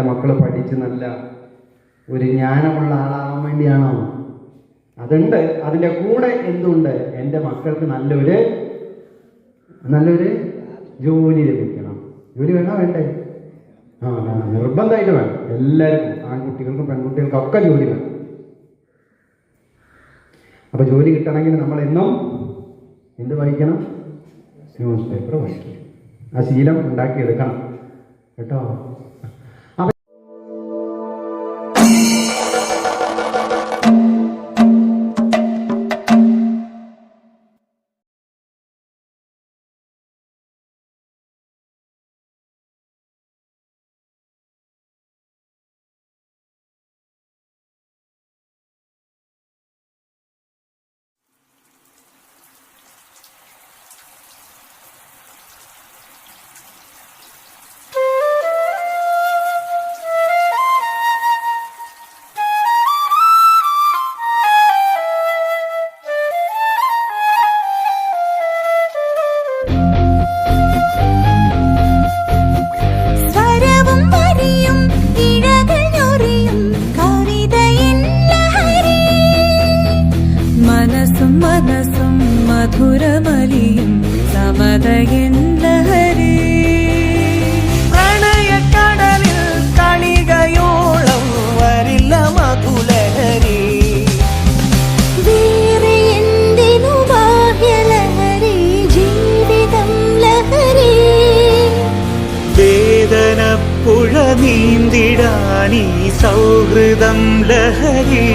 മക്കൾ പഠിച്ച് നല്ല ഒരു ജ്ഞാനമുള്ള ആളാവാൻ വേണ്ടിയാണോ? അതുണ്ട്. അതിൻ്റെ കൂടെ എന്തുണ്ട്? എൻ്റെ മക്കൾക്ക് നല്ലൊരു ജോലി ലഭിക്കണം. ജോലി വേണോ വേണ്ടേ? നിർബന്ധമായിട്ട് വേണം. എല്ലാവർക്കും, ആൺകുട്ടികൾക്കും പെൺകുട്ടികൾക്കും ഒക്കെ ജോലി വേണം. അപ്പൊ ജോലി കിട്ടണമെങ്കിൽ നമ്മൾ എന്നും എന്ത് വായിക്കണം? ന്യൂസ് പേപ്പർ വായിക്കണം. ആ ശീലം ഉണ്ടാക്കിയെടുക്കണം കേട്ടോ. മനസ്സും മധുരമലിയും സമതയൻ ലഹരി. പ്രണയക്കടലിൽ കണികയോളം വരില്ല മധുലഹരി. വേറെ എന്തിനു ബാഹ്യലഹരി, ജീവിതം ലഹരി. വേദനപ്പുഴ നീന്തിടാനീ സൗഹൃദം ലഹരി.